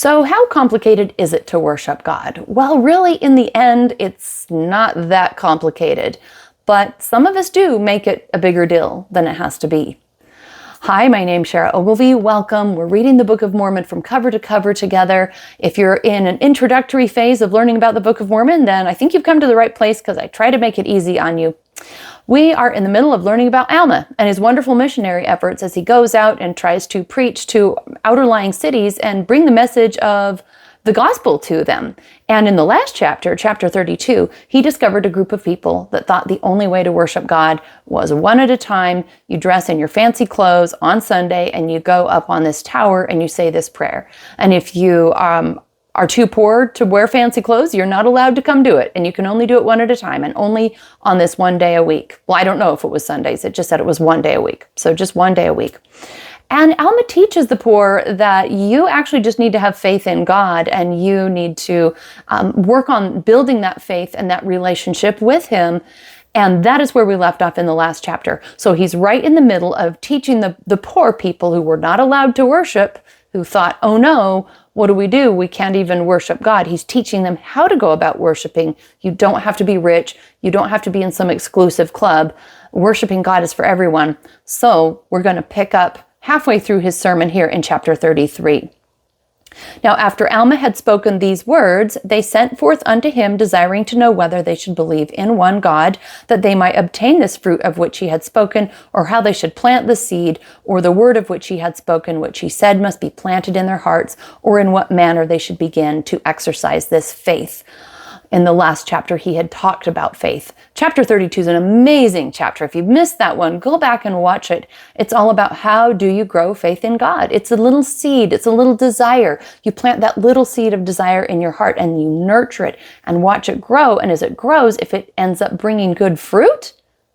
So how complicated is it to worship God? Well, really, in the end, it's not that complicated, but some of us do make it a bigger deal than it has to be. Hi, my name's Shara Ogilvie. Welcome. We're reading the Book of Mormon from cover to cover together. If you're in an introductory phase of learning about the Book of Mormon, then I think you've come to the right place because I try to make it easy on you. We are in the middle of learning about Alma and his wonderful missionary efforts as he goes out and tries to preach to outer-lying cities and bring the message of the gospel to them. And in the last chapter, chapter 32, he discovered a group of people that thought the only way to worship God was one at a time. You dress in your fancy clothes on Sunday and you go up on this tower and you say this prayer. And if you are too poor to wear fancy clothes, you're not allowed to come do it. And you can only do it one at a time and only on this one day a week. Well, I don't know if it was Sundays. It just said it was one day a week. So just one day a week. And Alma teaches the poor that you actually just need to have faith in God and you need to work on building that faith and that relationship with Him. And that is where we left off in the last chapter. So he's right in the middle of teaching the poor people who were not allowed to worship, who thought, oh no, what do? We can't even worship God. He's teaching them how to go about worshiping. You don't have to be rich. You don't have to be in some exclusive club. Worshiping God is for everyone. So we're going to pick up halfway through his sermon here in chapter 33. Now, after Alma had spoken these words, they sent forth unto him, desiring to know whether they should believe in one God, that they might obtain this fruit of which he had spoken, or how they should plant the seed, or the word of which he had spoken, which he said must be planted in their hearts, or in what manner they should begin to exercise this faith. In the last chapter, he had talked about faith. Chapter 32 is an amazing chapter. If you've missed that one, go back and watch it. It's all about how do you grow faith in God. It's a little seed. It's a little desire. You plant that little seed of desire in your heart and you nurture it and watch it grow. And as it grows, if it ends up bringing good fruit,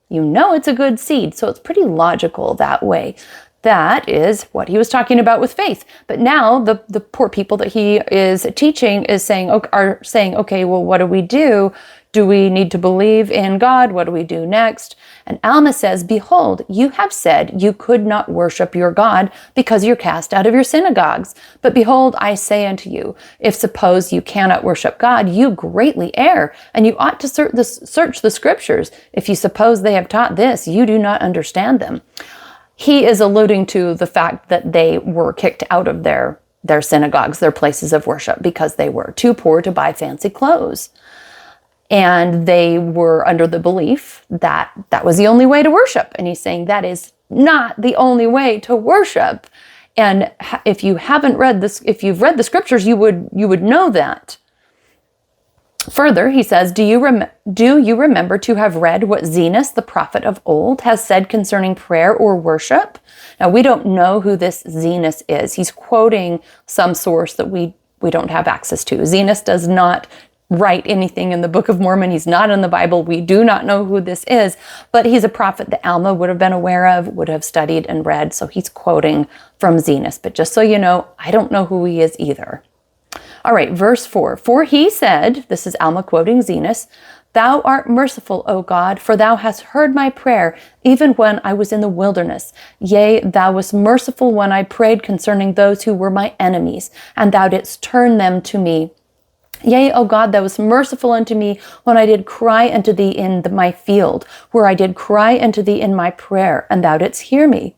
you know it's a good seed. So it's pretty logical that way. That is what he was talking about with faith. But now the poor people that he is teaching are saying, okay, well, what do? Do we need to believe in God? What do we do next? And Alma says, behold, you have said you could not worship your God because you're cast out of your synagogues. But behold, I say unto you, if suppose you cannot worship God, you greatly err, and you ought to search the scriptures. If you suppose they have taught this, you do not understand them. He is alluding to the fact that they were kicked out of their synagogues, their places of worship, because they were too poor to buy fancy clothes. And they were under the belief that that was the only way to worship. And he's saying that is not the only way to worship. And if you haven't read this, if you've read the scriptures, you would know that. Further, he says, do you remember to have read what Zenos, the prophet of old, has said concerning prayer or worship? Now, we don't know who this Zenos is. He's quoting some source that we don't have access to. Zenos does not write anything in the Book of Mormon. He's not in the Bible. We do not know who this is, but he's a prophet that Alma would have been aware of, would have studied and read. So he's quoting from Zenos. But just so you know, I don't know who he is either. All right, verse 4. For he said, this is Alma quoting Zenos, thou art merciful, O God, for thou hast heard my prayer, even when I was in the wilderness. Yea, thou wast merciful when I prayed concerning those who were my enemies, and thou didst turn them to me. Yea, O God, thou wast merciful unto me when I did cry unto thee in my field, where I did cry unto thee in my prayer, and thou didst hear me.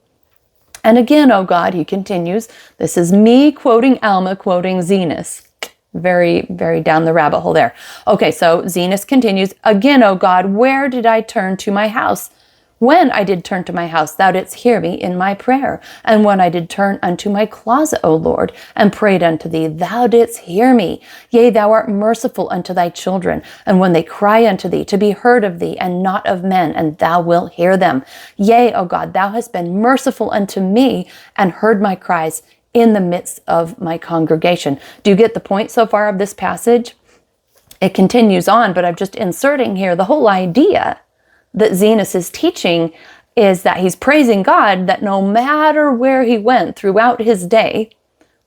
And again, O God, he continues, this is me quoting Alma, quoting Zenos. Very, very down the rabbit hole there. Okay, so Zenos continues, again, O God, where did I turn to my house? When I did turn to my house, thou didst hear me in my prayer. And when I did turn unto my closet, O Lord, and prayed unto thee, thou didst hear me. Yea, thou art merciful unto thy children. And when they cry unto thee, to be heard of thee, and not of men, and thou wilt hear them. Yea, O God, thou hast been merciful unto me, and heard my cries in the midst of my congregation. Do you get the point so far of this passage? It continues on, but I'm just inserting here the whole idea that Zenos is teaching is that he's praising God, that no matter where he went throughout his day,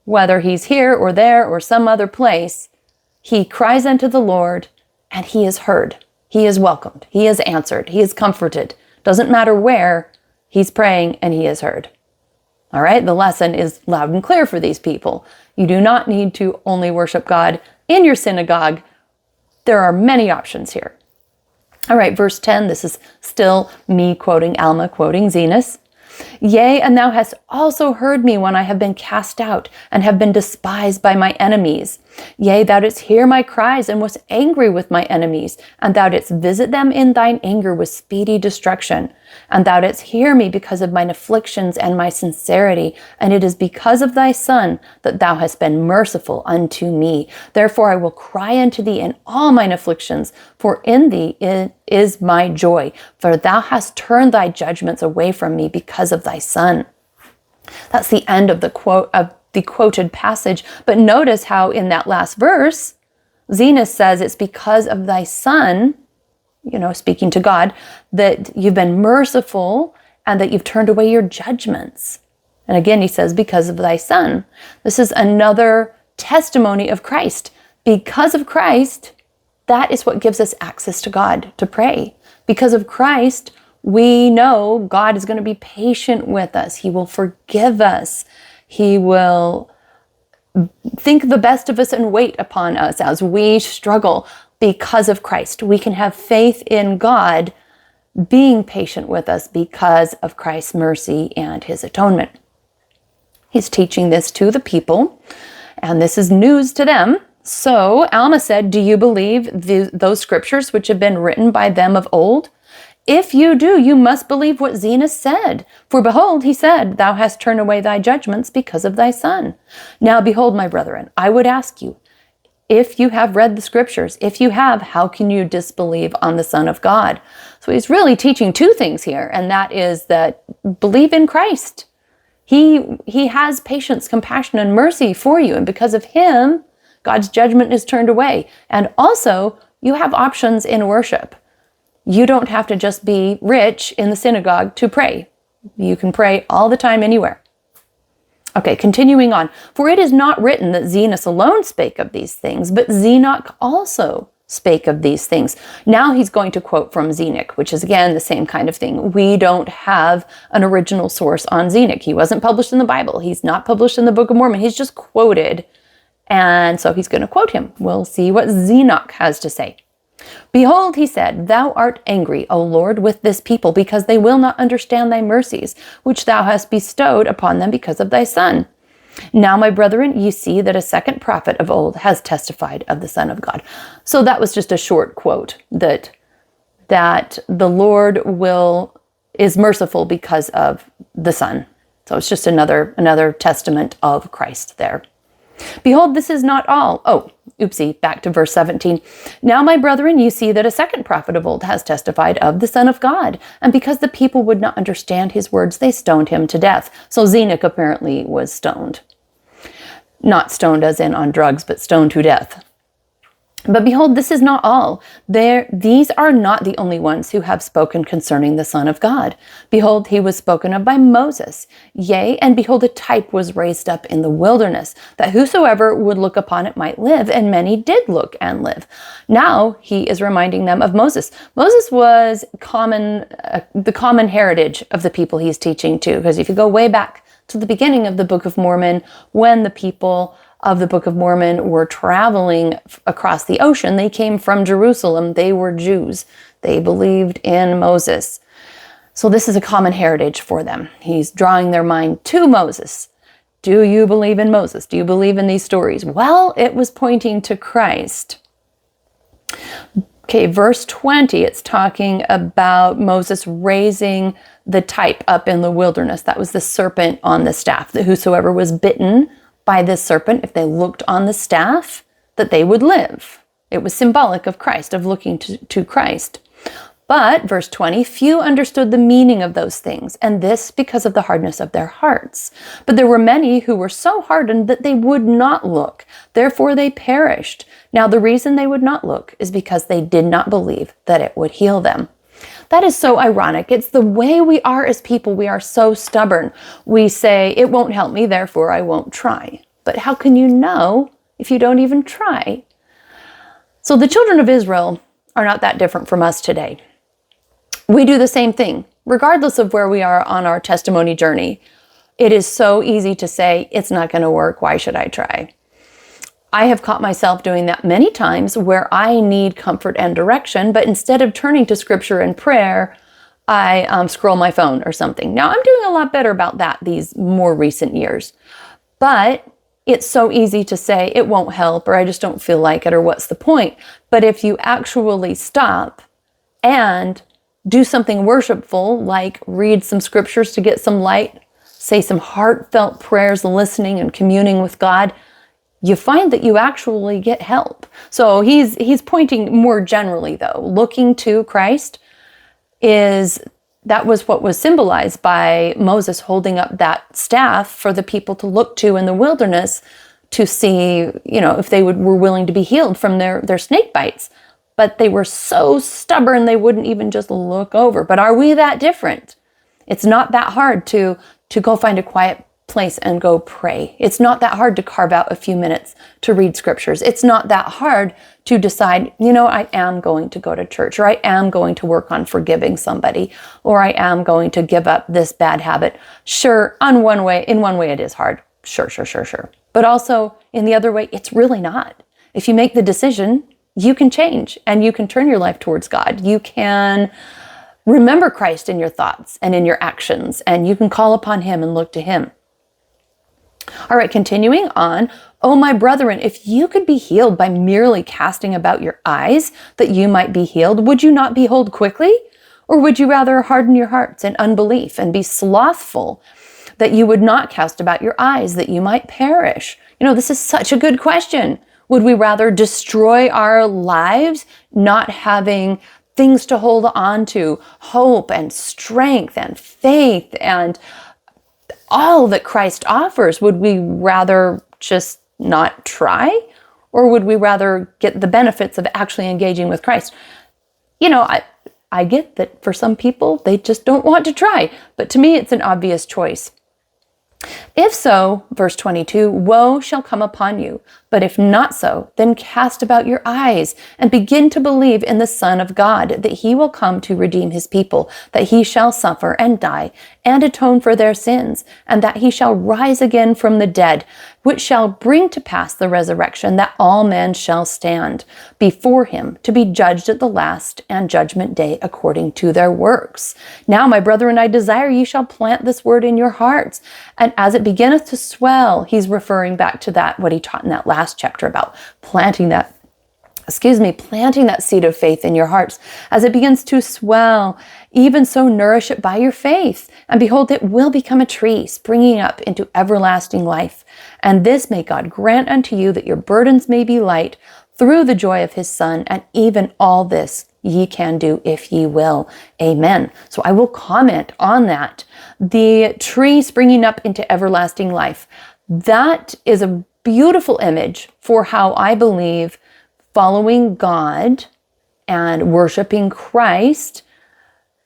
whether he's here or there or some other place, he cries unto the Lord and he is heard. He is welcomed. He is answered. He is comforted. Doesn't matter where, he's praying and he is heard. All right, the lesson is loud and clear for these people. You do not need to only worship God in your synagogue. There are many options here. All right, verse 10, this is still me quoting Alma, quoting Zenos. Yea, and thou hast also heard me when I have been cast out and have been despised by my enemies. Yea, thou didst hear my cries and wast angry with my enemies, and thou didst visit them in thine anger with speedy destruction. And thou didst hear me because of mine afflictions and my sincerity, and it is because of thy Son that thou hast been merciful unto me. Therefore I will cry unto thee in all mine afflictions, for in thee is my joy. For thou hast turned thy judgments away from me because of thy Son. That's the end of the quoted passage. But notice how in that last verse, Zenos says it's because of thy Son, speaking to God, that you've been merciful and that you've turned away your judgments. And again, he says, because of thy Son. This is another testimony of Christ. Because of Christ, that is what gives us access to God to pray. Because of Christ, we know God is going to be patient with us. He will forgive us. He will think the best of us and wait upon us as we struggle. Because of Christ, we can have faith in God being patient with us because of Christ's mercy and his atonement. He's teaching this to the people, and this is news to them. So Alma said, do you believe those scriptures which have been written by them of old? If you do, you must believe what Zenos said. For behold, he said, thou hast turned away thy judgments because of thy Son. Now behold, my brethren, I would ask you, if you have read the scriptures, if you have, how can you disbelieve on the Son of God? So he's really teaching two things here, and that is that believe in Christ. He has patience, compassion, and mercy for you, and because of him, God's judgment is turned away. And also, you have options in worship. You don't have to just be rich in the synagogue to pray. You can pray all the time, anywhere. Okay, continuing on. For it is not written that Zenos alone spake of these things, but Zenoch also spake of these things. Now he's going to quote from Zenoch, which is again the same kind of thing. We don't have an original source on Zenoch. He wasn't published in the Bible. He's not published in the Book of Mormon. He's just quoted. And so he's going to quote him. We'll see what Zenoch has to say. Behold, he said, thou art angry, O Lord, with this people, because they will not understand thy mercies, which thou hast bestowed upon them because of thy Son. Now, my brethren, ye see that a second prophet of old has testified of the Son of God. So that was just a short quote, that the Lord is merciful because of the Son. So it's just another testament of Christ there. Behold, this is not all. Oh, oopsie, back to verse 17. Now, my brethren, you see that a second prophet of old has testified of the Son of God. And because the people would not understand his words, they stoned him to death. So Zenoch apparently was stoned. Not stoned as in on drugs, but stoned to death. But behold, this is not all. These are not the only ones who have spoken concerning the Son of God. Behold, he was spoken of by Moses. Yea, and behold, a type was raised up in the wilderness, that whosoever would look upon it might live, and many did look and live. Now he is reminding them of Moses. Moses was the common heritage of the people he's teaching to, because if you go way back to the beginning of the Book of Mormon, when the people of the Book of Mormon were traveling across the ocean, they came from Jerusalem. They were Jews. They believed in Moses. So this is a common heritage for them. He's drawing their mind to Moses. Do you believe in Moses? Do you believe in these stories? Well, it was pointing to Christ. Okay, verse 20, it's talking about Moses raising the type up in the wilderness. That was the serpent on the staff, that whosoever was bitten by this serpent, if they looked on the staff, that they would live. It was symbolic of Christ, of looking to Christ. But, verse 20, few understood the meaning of those things, and this because of the hardness of their hearts. But there were many who were so hardened that they would not look. Therefore they perished. Now the reason they would not look is because they did not believe that it would heal them. That is so ironic. It's the way we are as people. We are so stubborn. We say, it won't help me, therefore I won't try. But how can you know if you don't even try? So the children of Israel are not that different from us today. We do the same thing, regardless of where we are on our testimony journey. It is so easy to say, it's not going to work. Why should I try? I have caught myself doing that many times where I need comfort and direction, but instead of turning to scripture and prayer, I scroll my phone or something. Now, I'm doing a lot better about that these more recent years, but it's so easy to say it won't help, or I just don't feel like it, or what's the point? But if you actually stop and do something worshipful, like read some scriptures to get some light, say some heartfelt prayers, listening and communing with God, you find that you actually get help. So he's pointing more generally, though. Looking to Christ that was what was symbolized by Moses holding up that staff for the people to look to in the wilderness to see, if they were willing to be healed from their snake bites. But they were so stubborn they wouldn't even just look over. But are we that different? It's not that hard to go find a quiet place and go pray. It's not that hard to carve out a few minutes to read scriptures. It's not that hard to decide, I am going to go to church, or I am going to work on forgiving somebody, or I am going to give up this bad habit. Sure, in one way it is hard. Sure. But also in the other way, it's really not. If you make the decision, you can change and you can turn your life towards God. You can remember Christ in your thoughts and in your actions, and you can call upon him and look to him. All right, continuing on. Oh, my brethren, if you could be healed by merely casting about your eyes that you might be healed, would you not behold quickly? Or would you rather harden your hearts in unbelief and be slothful that you would not cast about your eyes that you might perish? This is such a good question. Would we rather destroy our lives not having things to hold on to, hope and strength and faith and all that Christ offers? Would we rather just not try? Or would we rather get the benefits of actually engaging with Christ? I get that for some people, they just don't want to try. But to me, it's an obvious choice. If so, verse 22, woe shall come upon you. But if not so, then cast about your eyes and begin to believe in the Son of God, that he will come to redeem his people, that he shall suffer and die and atone for their sins, and that he shall rise again from the dead, which shall bring to pass the resurrection, that all men shall stand before him to be judged at the last and judgment day according to their works. Now, my brethren, I desire ye shall plant this word in your hearts, and as it beginneth to swell, he's referring back to that, what he taught in that last chapter about planting that seed of faith in your hearts. As it begins to swell, even so nourish it by your faith. And behold, it will become a tree springing up into everlasting life. And this may God grant unto you, that your burdens may be light through the joy of his Son. And even all this ye can do if ye will. Amen. So I will comment on that. The tree springing up into everlasting life. That is a beautiful image for how I believe following God and worshiping Christ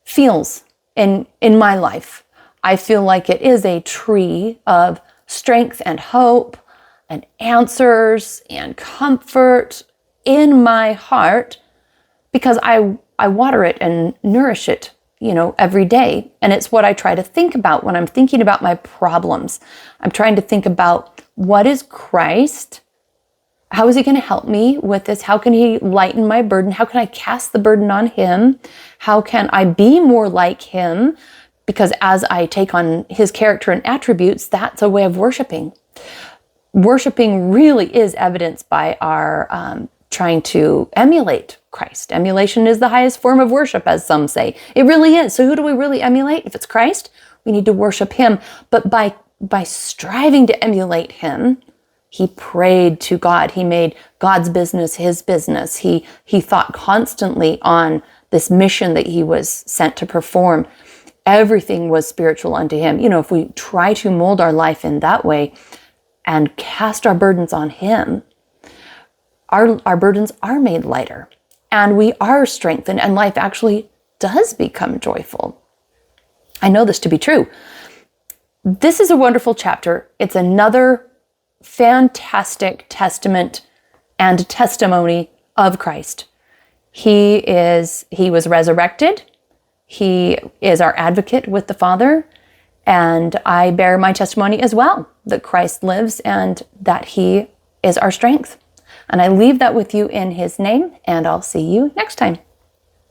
feels in my life. I feel like it is a tree of strength and hope and answers and comfort in my heart, because I water it and nourish it, every day. And it's what I try to think about when I'm thinking about my problems. I'm trying to think about, what is Christ? How is he going to help me with this? How can he lighten my burden? How can I cast the burden on him? How can I be more like him? Because as I take on his character and attributes, that's a way of worshiping. Worshiping really is evidenced by our trying to emulate Christ. Emulation is the highest form of worship, as some say. It really is. So who do we really emulate? If it's Christ, we need to worship him. But by striving to emulate him, he prayed to God. He made God's business his business. He thought constantly on this mission that he was sent to perform. Everything was spiritual unto him. If we try to mold our life in that way and cast our burdens on him, our burdens are made lighter and we are strengthened, and life actually does become joyful. I know this to be true. This is a wonderful chapter. It's another fantastic testament and testimony of Christ. He was resurrected. He is our advocate with the Father, And I bear my testimony as well, that Christ lives and that he is our strength. And I leave that with you in his name, and I'll see you next time.